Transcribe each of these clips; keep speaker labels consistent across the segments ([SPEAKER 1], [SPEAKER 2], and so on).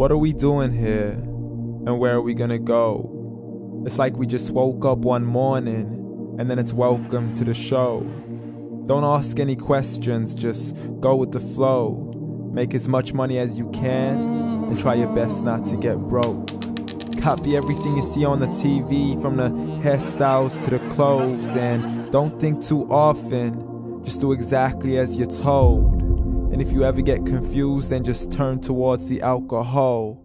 [SPEAKER 1] What are we doing here? And where are we gonna go? It's like we just woke up one morning and then it's welcome to the show. Don't ask any questions, just go with the flow. Make as much money as you can and try your best not to get broke. Copy everything you see on the TV, from the hairstyles to the clothes, and don't think too often, just do exactly as you're told. And if you ever get confused, then just turn towards the alcohol.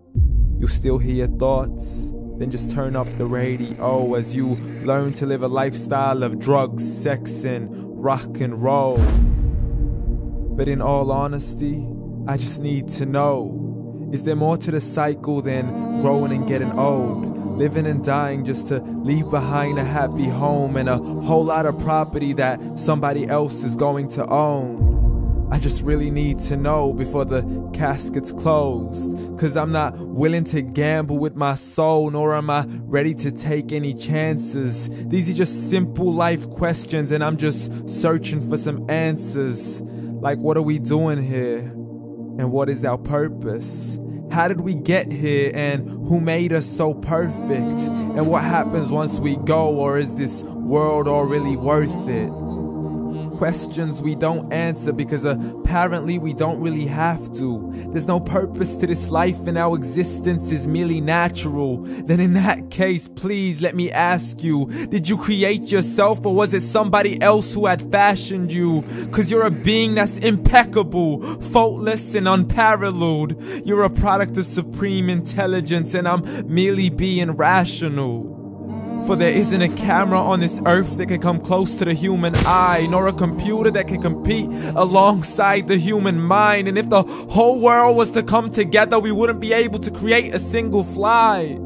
[SPEAKER 1] You'll still hear your thoughts, then just turn up the radio as you learn to live a lifestyle of drugs, sex, and rock and roll. But in all honesty, I just need to know, is there more to the cycle than growing and getting old? Living and dying just to leave behind a happy home and a whole lot of property that somebody else is going to own. I just really need to know before the casket's closed, 'cause I'm not willing to gamble with my soul, nor am I ready to take any chances. These are just simple life questions and I'm just searching for some answers. Like, what are we doing here? And what is our purpose? How did we get here, and who made us so perfect? And what happens once we go, or is this world all really worth it? Questions we don't answer because apparently we don't really have to. There's no purpose to this life and our existence is merely natural. Then in that case, please let me ask you, did you create yourself, or was it somebody else who had fashioned you? 'Cause you're a being that's impeccable, faultless and unparalleled. You're a product of supreme intelligence and I'm merely being rational. For there isn't a camera on this earth that can come close to the human eye, nor a computer that can compete alongside the human mind. And if the whole world was to come together, we wouldn't be able to create a single fly.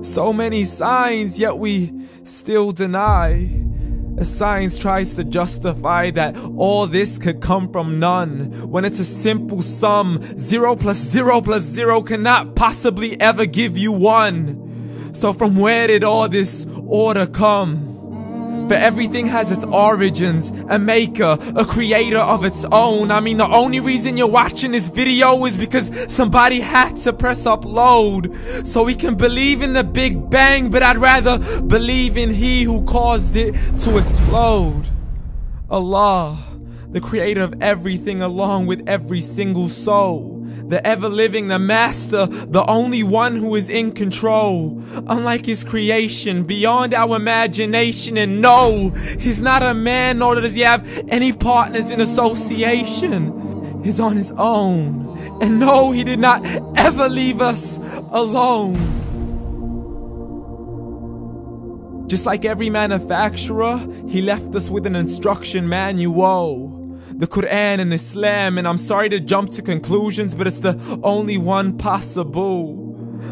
[SPEAKER 1] So many signs, yet we still deny. As science tries to justify that all this could come from none, when it's a simple sum. 0 plus 0 plus 0 cannot possibly ever give you 1. So from where did all this order come? For everything has its origins, a maker, a creator of its own. I mean, the only reason you're watching this video is because somebody had to press upload. So we can believe in the Big Bang, but I'd rather believe in He who caused it to explode. Allah, the creator of everything along with every single soul. The ever-living, the master, the only one who is in control. Unlike his creation, beyond our imagination. And no, he's not a man, nor does he have any partners in association. He's on his own. And no, he did not ever leave us alone. Just like every manufacturer, he left us with an instruction manual. The Quran and Islam, and I'm sorry to jump to conclusions, but it's the only one possible.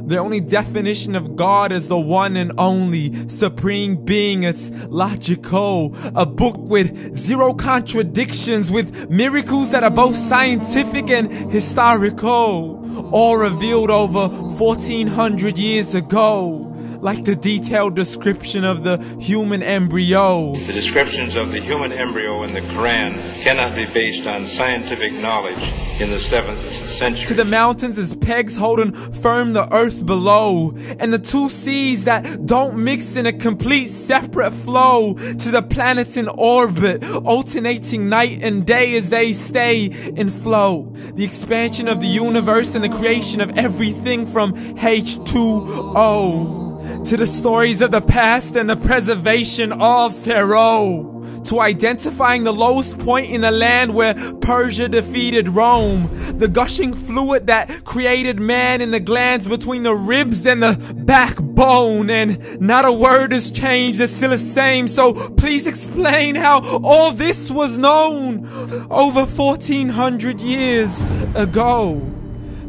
[SPEAKER 1] The only definition of God is the one and only supreme being. It's logical, a book with 0 contradictions, with miracles that are both scientific and historical, all revealed over 1400 years ago. Like the detailed description of the human embryo.
[SPEAKER 2] The descriptions of the human embryo in the Quran cannot be based on scientific knowledge in the 7th century.
[SPEAKER 1] To the mountains as pegs holding firm the earth below, and the 2 seas that don't mix in a complete separate flow. To the planets in orbit, alternating night and day as they stay in flow. The expansion of the universe and the creation of everything from H2O. To the stories of the past and the preservation of Pharaoh. To identifying the lowest point in the land where Persia defeated Rome. The gushing fluid that created man in the glands between the ribs and the backbone. And not a word has changed, it's still the same. So please explain how all this was known over 1400 years ago.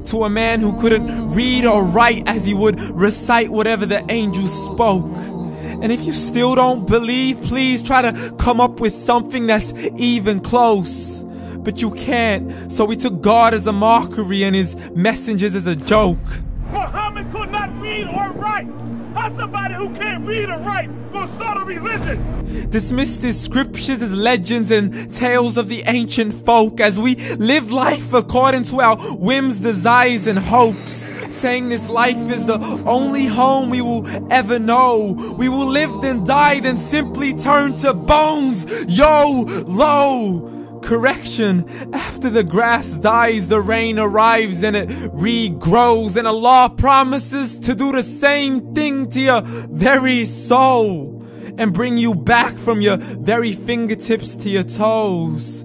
[SPEAKER 1] To a man who couldn't read or write, as he would recite whatever the angels spoke. And if you still don't believe, please try to come up with something that's even close. But you can't, so we took God as a mockery and his messengers as a joke.
[SPEAKER 3] Muhammad could not read or write. How's somebody who can't read or write gonna start a religion?
[SPEAKER 1] Dismiss these scriptures as legends and tales of the ancient folk, as we live life according to our whims, desires, and hopes. saying this life is the only home we will ever know. We will live then die, then simply turn to bones. YOLO! Correction, after the grass dies, the rain arrives and it regrows, and Allah promises to do the same thing to your very soul and bring you back from your very fingertips to your toes,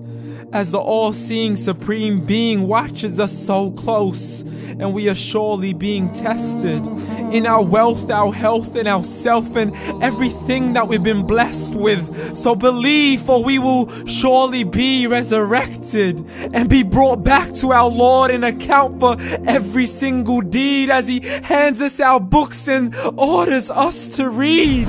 [SPEAKER 1] as the all-seeing supreme being watches us so close, and we are surely being tested in our wealth, our health, and our self, and everything that we've been blessed with. So believe, for we will surely be resurrected and be brought back to our Lord and account for every single deed, as He hands us our books and orders us to read.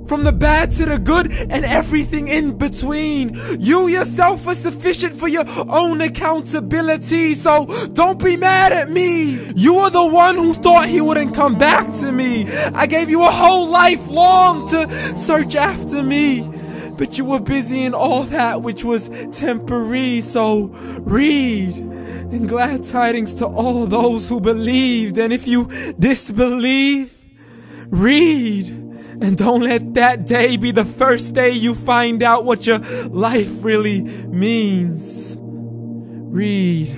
[SPEAKER 1] From the bad to the good and everything in between. You yourself are sufficient for your own accountability, so don't be mad at me. You are the one who thought He wouldn't come back to me. I gave you a whole life long to search after me, but you were busy in all that which was temporary. So read, and glad tidings to all those who believed. And if you disbelieve, read. And don't let that day be the first day you find out what your life really means. Read.